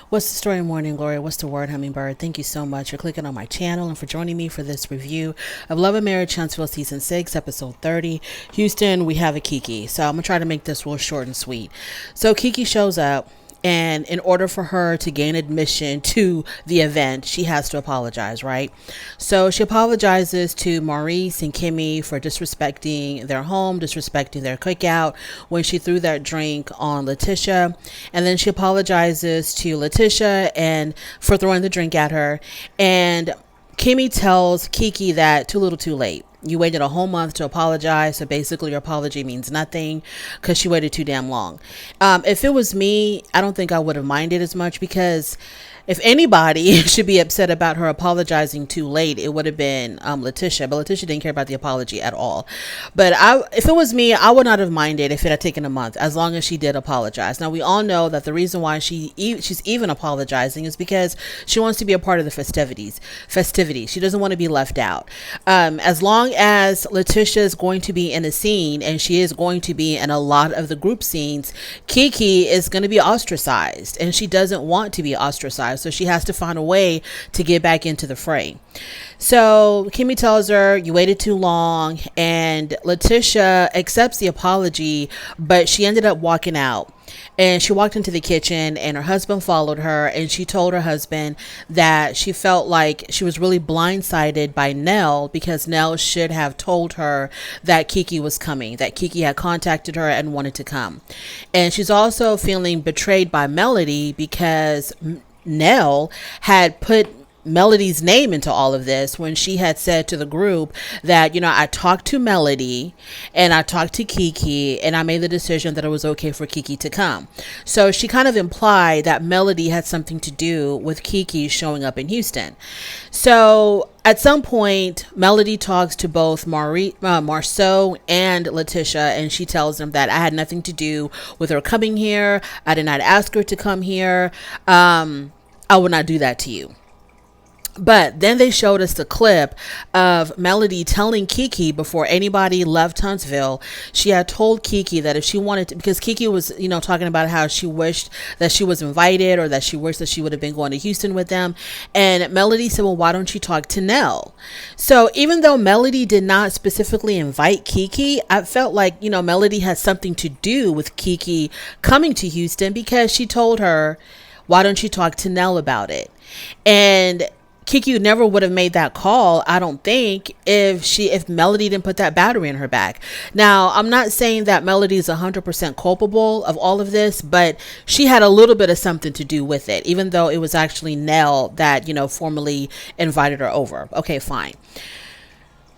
What's the story, Morning Glory? What's the word, Hummingbird? Thank you so much for clicking on my channel and for joining me for this review of Love and Marriage Huntsville Season 6, Episode 30. Houston, we have a Kiki. So I'm going to try to make this real short and sweet. So Kiki shows up. And in order for her to gain admission to the event, she has to apologize, right? So she apologizes to Maurice and Kimmy for disrespecting their home, disrespecting their cookout when she threw that drink on Letitia. And then she apologizes to Letitia and for throwing the drink at her. And Kimmy tells Kiki that too little too late. You waited a whole month to apologize, so basically your apology means nothing because she waited too damn long. If it was me, I don't think I would have minded as much, because if anybody should be upset about her apologizing too late, it would have been Letitia. But Letitia didn't care about the apology at all. But if it was me, I would not have minded if it had taken a month, as long as she did apologize. Now, we all know that the reason why she's even apologizing is because she wants to be a part of the festivities. She doesn't want to be left out. As long as Letitia is going to be in a scene, and she is going to be in a lot of the group scenes, Kiki is going to be ostracized, and she doesn't want to be ostracized. So she has to find a way to get back into the fray. So Kimmy tells her, you waited too long, and Letitia accepts the apology, but she ended up walking out. And she walked into the kitchen, and her husband followed her, and she told her husband that she felt like she was really blindsided by Nell, because Nell should have told her that Kiki was coming, that Kiki had contacted her and wanted to come. And she's also feeling betrayed by Melody, because Nell had put Melody's name into all of this when she had said to the group that, I talked to Melody and I talked to Kiki and I made the decision that it was okay for Kiki to come. So she kind of implied that Melody had something to do with Kiki showing up in Houston. So at some point, Melody talks to both Marceau and Letitia, and she tells them that I had nothing to do with her coming here. I did not ask her to come here. I would not do that to you. But then they showed us the clip of Melody telling Kiki, before anybody left Huntsville, she had told Kiki that if she wanted to, because Kiki was, talking about how she wished that she was invited, or that she wished that she would have been going to Houston with them. And Melody said, well, why don't you talk to Nell? So even though Melody did not specifically invite Kiki, I felt like, Melody had something to do with Kiki coming to Houston, because she told her, why don't you talk to Nell about it? And Kiki never would have made that call, I don't think, if Melody didn't put that battery in her back. Now, I'm not saying that Melody is 100% culpable of all of this, but she had a little bit of something to do with it, even though it was actually Nell that, formally invited her over. Okay, fine.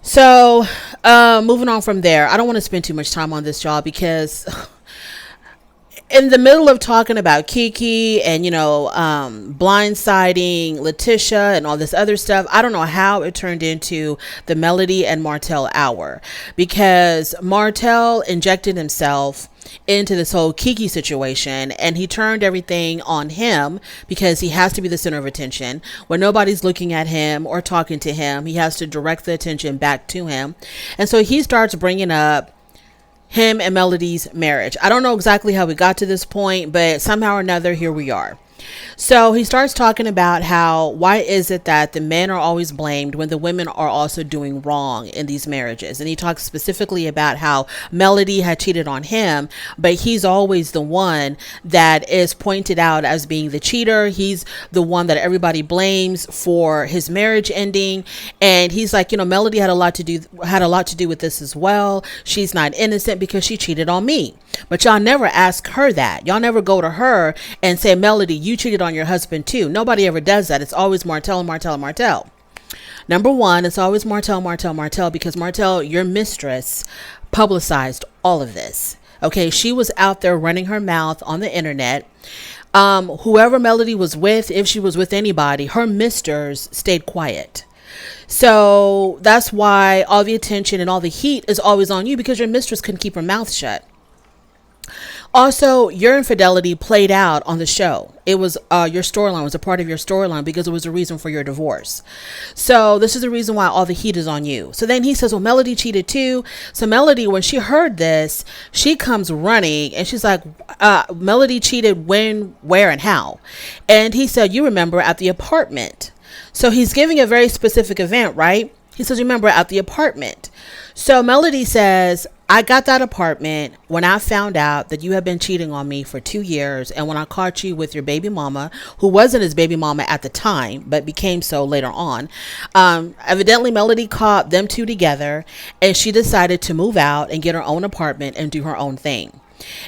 So, moving on from there, I don't want to spend too much time on this, y'all, because in the middle of talking about Kiki and, blindsiding Letitia and all this other stuff, I don't know how it turned into the Melody and Martell hour, because Martell injected himself into this whole Kiki situation, and he turned everything on him because he has to be the center of attention. When nobody's looking at him or talking to him, he has to direct the attention back to him. And so he starts bringing up him and Melody's marriage. I don't know exactly how we got to this point, but somehow or another, here we are. So he starts talking about why is it that the men are always blamed when the women are also doing wrong in these marriages. And he talks specifically about how Melody had cheated on him, but he's always the one that is pointed out as being the cheater. He's the one that everybody blames for his marriage ending. And he's like, Melody had a lot to do with this as well. She's not innocent because she cheated on me. But y'all never ask her that. Y'all never go to her and say, Melody, you cheated on your husband too. Nobody ever does that. It's always Martell and Martell and Martell. Number one, it's always Martell, because Martell, your mistress, publicized all of this. Okay, she was out there running her mouth on the internet. Whoever Melody was with, if she was with anybody, her misters stayed quiet. So that's why all the attention and all the heat is always on you, because your mistress couldn't keep her mouth shut. Also, your infidelity played out on the show. It was your storyline was a part of your storyline because it was a reason for your divorce. So this is the reason why all the heat is on you. So then he says, well, Melody cheated too. So Melody, when she heard this, she comes running and she's like, Melody cheated when, where, and how? And he said, you remember at the apartment. So he's giving a very specific event, right? He says, remember at the apartment. So Melody says, I got that apartment when I found out that you had been cheating on me for 2 years. And when I caught you with your baby mama, who wasn't his baby mama at the time, but became so later on. Evidently, Melody caught them two together and she decided to move out and get her own apartment and do her own thing.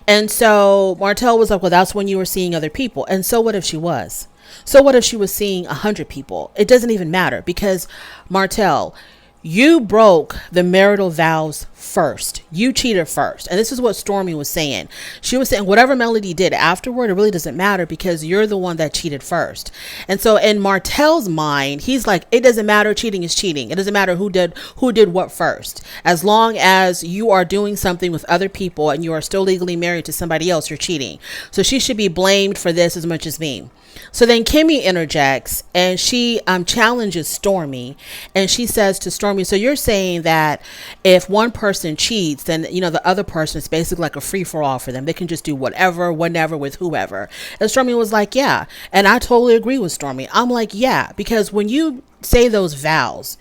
And so Martell was like, well, that's when you were seeing other people. And so what if she was? So what if she was seeing 100 people? It doesn't even matter because Martell, you broke the marital vows first. You cheated first. And this is what Stormy was saying. She was saying whatever Melody did afterward, it really doesn't matter because you're the one that cheated first. And so in Martell's mind, he's like, it doesn't matter. Cheating is cheating. It doesn't matter who did what first. As long as you are doing something with other people and you are still legally married to somebody else, you're cheating. So she should be blamed for this as much as me. So then Kimmy interjects and she challenges Stormy and she says to Stormy, so you're saying that if one person cheats, then, you know, the other person is basically like a free for all for them. They can just do whatever, whenever, with whoever. And Stormy was like, yeah. And I totally agree with Stormy. I'm like, yeah, because when you say those vows,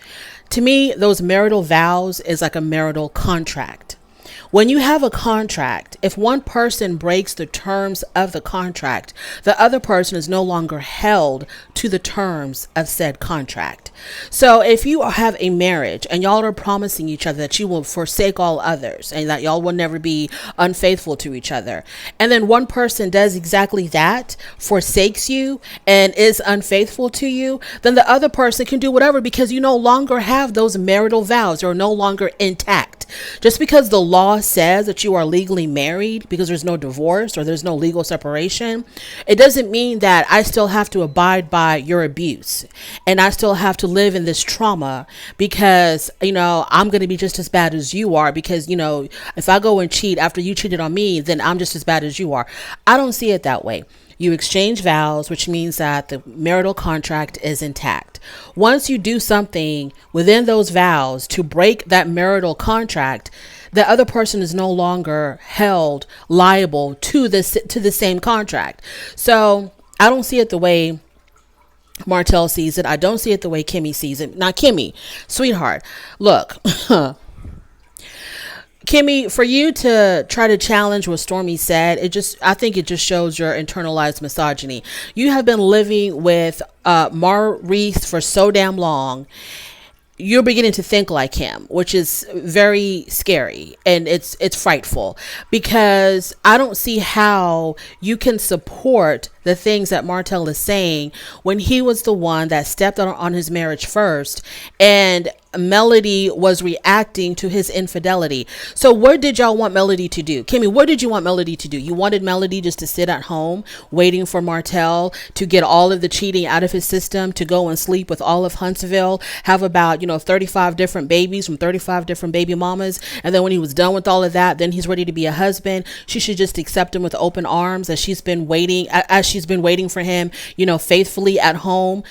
to me, those marital vows is like a marital contract. When you have a contract, if one person breaks the terms of the contract, the other person is no longer held to the terms of said contract. So if you have a marriage and y'all are promising each other that you will forsake all others and that y'all will never be unfaithful to each other, and then one person does exactly that, forsakes you and is unfaithful to you, then the other person can do whatever because you no longer have those marital vows. They're no longer intact. Just because the law says that you are legally married because there's no divorce or there's no legal separation, it doesn't mean that I still have to abide by your abuse and I still have to live in this trauma because, you know, I'm going to be just as bad as you are because, you know, if I go and cheat after you cheated on me, then I'm just as bad as you are. I don't see it that way. You exchange vows, which means that the marital contract is intact. Once you do something within those vows to break that marital contract, the other person is no longer held liable to the same contract. So I don't see it the way Martell sees it. I don't see it the way Kimmy sees it. Now, Kimmy, sweetheart, look. Kimmy, for you to try to challenge what Stormy said, I think it just shows your internalized misogyny. You have been living with Maurice for so damn long. You're beginning to think like him, which is very scary and it's frightful because I don't see how you can support the things that Martell is saying when he was the one that stepped on his marriage first and Melody was reacting to his infidelity. So what did y'all want Melody to do? Kimmy, what did you want Melody to do? You wanted Melody just to sit at home waiting for Martell to get all of the cheating out of his system, to go and sleep with all of Huntsville, have about, 35 different babies from 35 different baby mamas. And then when he was done with all of that, then he's ready to be a husband. She should just accept him with open arms as she's been waiting for him, faithfully at home,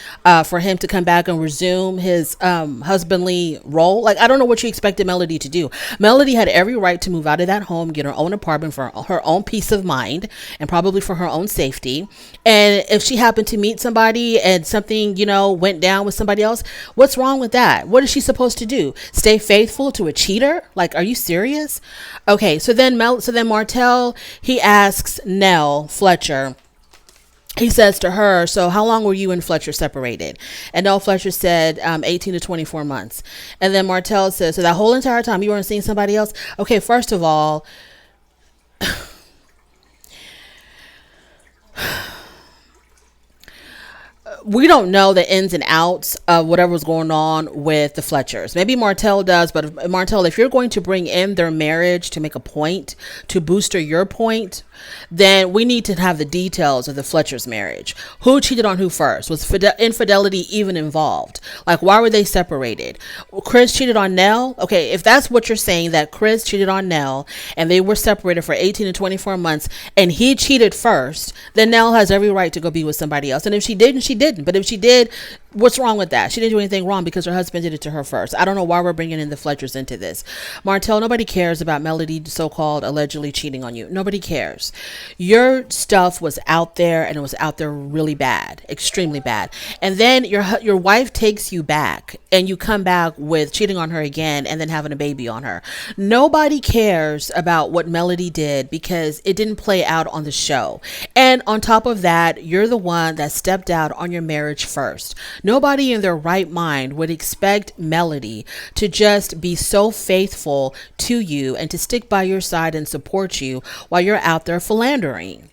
for him to come back and resume his husbandly role. Like, I don't know what you expected Melody to do. Melody had every right to move out of that home, get her own apartment for her own peace of mind and probably for her own safety. And if she happened to meet somebody and something, went down with somebody else, what's wrong with that? What is she supposed to do? Stay faithful to a cheater? Like, are you serious? Okay, so then Martell, he asks Nell Fletcher. He says to her, so how long were you and Fletcher separated? And Nell Fletcher said 18 to 24 months. And then Martell says, so that whole entire time you weren't seeing somebody else? Okay, first of all, we don't know the ins and outs of whatever was going on with the Fletchers. Maybe Martell does, but Martell, if you're going to bring in their marriage to make a point, to booster your point, then we need to have the details of the Fletchers' marriage. Who cheated on who first? Was infidelity even involved? Like, why were they separated? Chris cheated on Nell? Okay, if that's what you're saying, that Chris cheated on Nell and they were separated for 18 to 24 months and he cheated first, then Nell has every right to go be with somebody else. And if she didn't, she didn't. But if she did, what's wrong with that? She didn't do anything wrong because her husband did it to her first. I don't know why we're bringing in the Fletchers into this. Martell, nobody cares about Melody so-called allegedly cheating on you. Nobody cares. Your stuff was out there, and it was out there really bad, extremely bad. And then your wife takes you back and you come back with cheating on her again and then having a baby on her. Nobody cares about what Melody did because it didn't play out on the show. And on top of that, you're the one that stepped out on your marriage first. Nobody in their right mind would expect Melody to just be so faithful to you and to stick by your side and support you while you're out there philandering.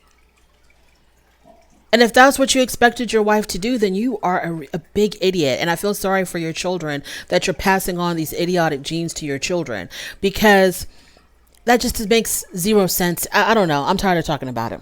And if that's what you expected your wife to do, then you are a big idiot. And I feel sorry for your children that you're passing on these idiotic genes to your children, because that just makes zero sense. I don't know. I'm tired of talking about it.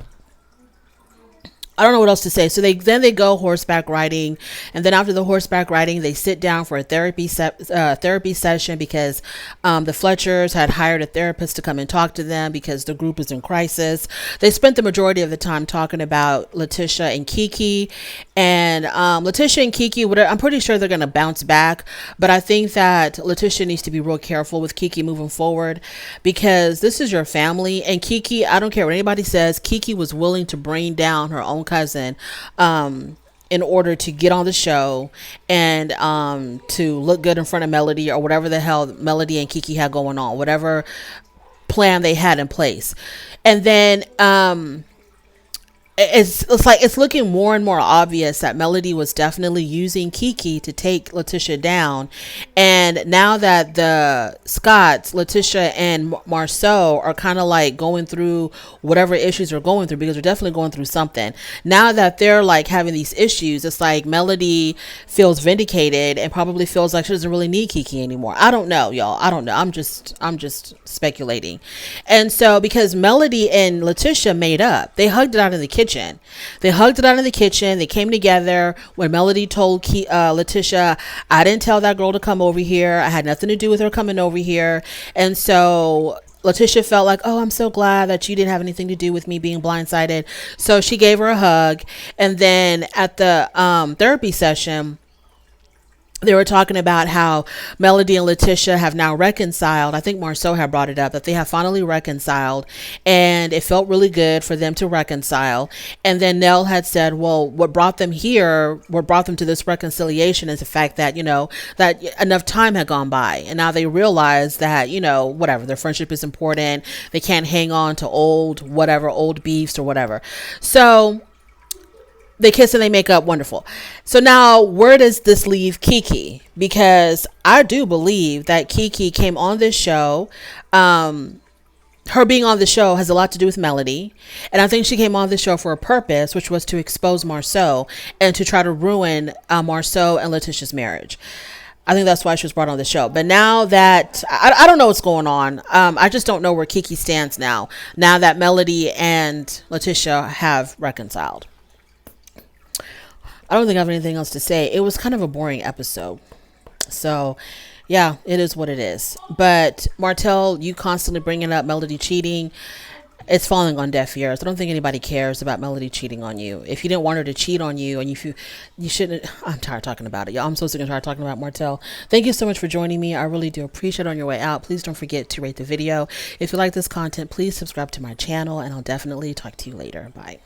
I don't know what else to say. So they go horseback riding, and then after the horseback riding, they sit down for a therapy session because the Fletchers had hired a therapist to come and talk to them because the group is in crisis. They spent the majority of the time talking about Letitia and Kiki, and Letitia and Kiki, I'm pretty sure they're going to bounce back, but I think that Letitia needs to be real careful with Kiki moving forward because this is your family. And Kiki, I don't care what anybody says, Kiki was willing to bring down her own cousin in order to get on the show and to look good in front of Melody, or whatever the hell Melody and Kiki had going on, whatever plan they had in place. And then it's like it's looking more and more obvious that Melody was definitely using Kiki to take Letitia down. And now that the Scotts, Letitia and Marceau, are kind of like going through whatever issues they're going through, because they're definitely going through something. Now that they're like having these issues, it's like Melody feels vindicated and probably feels like she doesn't really need Kiki anymore. I don't know, y'all. I don't know. I'm just speculating. And so because Melody and Letitia made up, they hugged it out in the kitchen. They hugged it out in the kitchen. They came together when Melody told Letitia, I didn't tell that girl to come over here. I had nothing to do with her coming over here. And so Letitia felt like, oh, I'm so glad that you didn't have anything to do with me being blindsided. So she gave her a hug. And then at the therapy session, they were talking about how Melody and Letitia have now reconciled. I think Marceau had brought it up, that they have finally reconciled, and it felt really good for them to reconcile. And then Nell had said, well, what brought them to this reconciliation is the fact that, that enough time had gone by, and now they realize that, whatever, their friendship is important. They can't hang on to old beefs or whatever. So they kiss and they make up. Wonderful. So now where does this leave Kiki? Because I do believe that Kiki came on this show. Her being on the show has a lot to do with Melody. And I think she came on the show for a purpose, which was to expose Marceau and to try to ruin Marceau and Letitia's marriage. I think that's why she was brought on the show. But now that I don't know what's going on. I just don't know where Kiki stands now that Melody and Letitia have reconciled. I don't think I have anything else to say. It was kind of a boring episode. So, yeah, it is what it is. But Martell, you constantly bringing up Melody cheating, it's falling on deaf ears. I don't think anybody cares about Melody cheating on you. If you didn't want her to cheat on you, and you shouldn't. I'm tired of talking about it. Y'all, I'm so sick and tired of talking about Martell. Thank you so much for joining me. I really do appreciate it. On your way out, please don't forget to rate the video. If you like this content, please subscribe to my channel, and I'll definitely talk to you later. Bye.